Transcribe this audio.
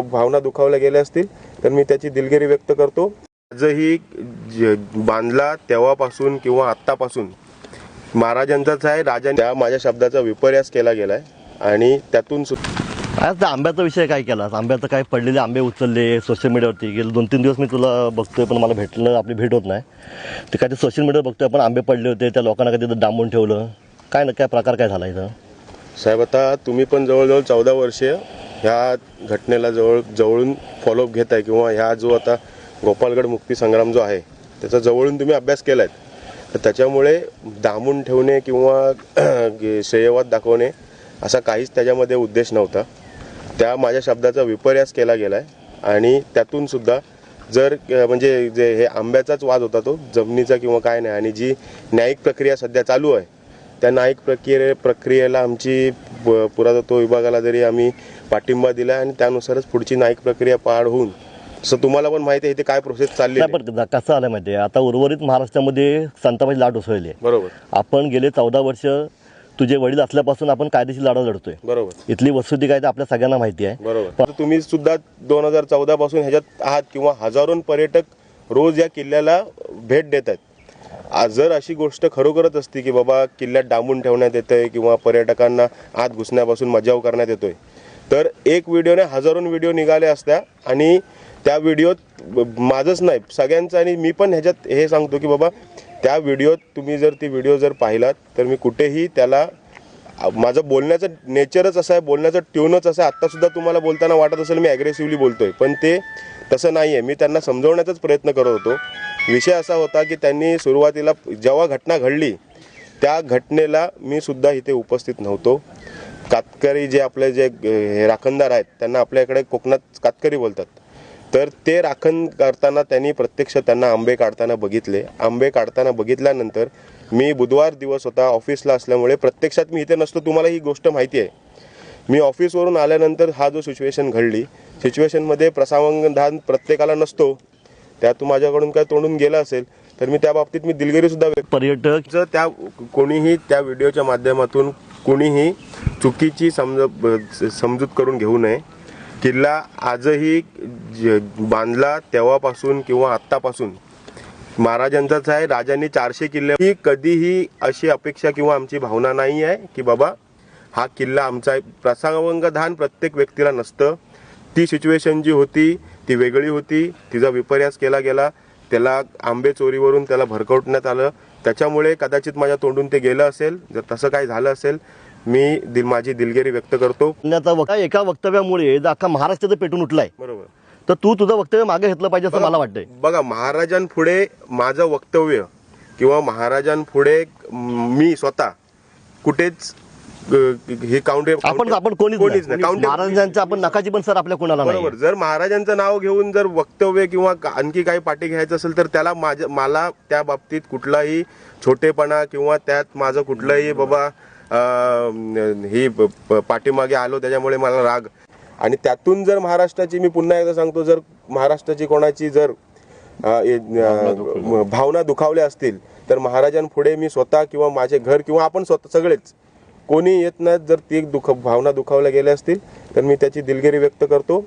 भावना दुखावल्या गेल्या असतील तर मी त्याची दिलगिरी व्यक्त करतो। आजही बांधला तेव्हापासून किंवा आत्तापासून महाराजांचाच आहे। राजांनी माझ्या शब्दाचा विपर्यास केला गेलाय आणि त्यातून आज आंब्याचा विषय काय केला? आंब्याचं काय पडलेले आंबे उचलले सोशल मीडियावरती गेले 2-3 दिवस मी तुला बघतोय पण मला भेटलं आपली भेट होत नाही। ते काय ते सोशल मीडियावर बघतोय आपण आंबे पडले होते त्या लोकांना कधी डांबून ठेवलं काय ना काय प्रकार काय झाला इथं? साहेब आता तुम्ही पण जवळजवळ 14 वर्षे ह्या घटनेला जवळून फॉलोअप घेताय किंवा ह्या जो आता गोपालगड मुक्ती संग्राम जो आहे त्याचा जवळून तुम्ही अभ्यास केलाय तर त्याच्यामुळे डांबून ठेवणे किंवा श्रेयवाद दाखवणे असा काहीच त्याच्यामध्ये उद्देश नव्हता। त्या माझ्या शब्दाचा विपर्यास केला गेलाय आणि त्यातून सुद्धा जर म्हणजे जे हे आंब्याचाच वाद होता तो जमिनीचा किंवा काय नाही आणि जी न्यायिक प्रक्रिया सध्या चालू आहे त्या न्यायिक प्रक्रियेला आमची पुरातत्व विभागाला जरी आम्ही पाठिंबा दिला आणि त्यानुसारच पुढची न्यायिक प्रक्रिया पार होऊन असं तुम्हाला पण माहिती आहे इथे काय प्रोसेस चालली आहे। पण कसं आलं माहिती आहे आता उर्वरित महाराष्ट्रामध्ये संतापाची लाट उसळली आहे। बरोबर आपण गेले 14 वर्ष तुझे वडील असल्यापासून आपण कायदेशीर लढा लढतोय। बरोबर इथली इथली वस्तुस्थिती काय ते आपल्या सगळ्यांना माहिती आहे। बरोबर तुम्ही सुद्धा 2014 पासून ह्याच्यात आहात किंवा हजारों पर्यटक रोज या किल्ल्याला भेट देत आहेत। आज जर अशी गोष्ट खरोखरच असती की बाबा किल्ल्यात डांबून ठेवण्यात येतंय किंवा पर्यटकांना आत घुसण्यापासून मजाव करण्यात येतोय तर एक व्हिडिओने हजारों व्हिडिओ निघाले असत्या आणि त्या व्हिडिओत माझंच नाही सगळ्यांचं आणि मी पण ह्याच्यात हे सांगतो की बाबा त्या व्हिडिओत तुम्ही जर ती व्हिडिओ जर पाहिलात तर मी कुठेही त्याला माझं बोलण्याचं नेचरच असं आहे बोलण्याचं ट्यूनच असं आहे। आत्तासुद्धा तुम्हाला बोलताना वाटत असेल मी ॲग्रेसिव्हली बोलतोय पण ते तसं नाही आहे। मी त्यांना समजवण्याचाच प्रयत्न करत होतो। विषय असा होता की त्यांनी सुरुवातीला जेव्हा घटना घडली त्या घटनेला मी सुद्धा इथे उपस्थित नव्हतो। कातकरी जे आपले जे राखणदार आहेत त्यांना आपल्याकडे कोकणात कातकरी बोलतात तर ते राखण करताना त्यांनी प्रत्यक्ष त्यांना आंबे काढताना बघितले। आंबे काढताना बघितल्यानंतर मी बुधवार दिवस होता ऑफिसला असल्यामुळे प्रत्यक्षात मी इथे नसतो तुम्हाला ही गोष्ट माहिती आहे। मी ऑफिसवरून आल्यानंतर हा जो सिच्युएशन घडली सिच्युएशनमध्ये प्रसावधान प्रत्येकाला नसतो त्यात माझ्याकडून काय तोंडून गेलं असेल तर मी त्या बाबतीत मी दिलगिरी सुद्धा पर्यटक जर त्या कोणीही त्या व्हिडिओच्या माध्यमातून कोणीही चुकीची समजूत करून घेऊ नये। किल्ला आजही बांधला तेव्हापासून किंवा आत्तापासून महाराजांचाच आहे। राजांनी 400 किल्ले ही कधीही अशी अपेक्षा किंवा आमची भावना नाही आहे की बाबा हा किल्ला आमचा प्रसंगावधान प्रत्येक व्यक्तीला नसतं। ती सिच्युएशन जी होती ती वेगळी होती तिचा विपर्यास केला गेला त्याला आंबे चोरीवरून त्याला भरकवण्यात आलं त्याच्यामुळे कदाचित माझ्या तोंडून ते गेलं असेल। जर तसं काही झालं असेल मी माझी दिलगिरी व्यक्त करतो। एका वक्तव्यामुळे अख्खा महाराष्ट्र पेटून उठलाय बरोबर तर तू तुझं वक्तव्य मागे घेतलं पाहिजे असं मला वाटतंय। बघा महाराजांपुढे माझं वक्तव्य किंवा महाराजांपुढे मी स्वतः कुठेच हे आपण कोणीच नाही महाराजांचं आपण नकाची पण सर आपल्या कोणाला नाही। बरोबर जर महाराजांचं नाव घेऊन जर वक्तव्य किंवा आणखी काही पाठी घ्यायचं असेल तर त्याला मला त्या बाबतीत कुठलाही छोटेपणा किंवा त्यात माझं कुठलंही बाबा ही पाठीमागे आलो त्याच्यामुळे मला राग आणि त्यातून जर महाराष्ट्राची मी पुन्हा एकदा सांगतो जर महाराष्ट्राची कोणाची जर भावना दुखावल्या असतील तर महाराजांपुढे मी स्वतः किंवा माझे घर किंवा आपण स्वतः सगळेच कोणी येत नाहीत जर ती भावना दुखावल्या गेल्या असतील तर मी त्याची दिलगिरी व्यक्त करतो।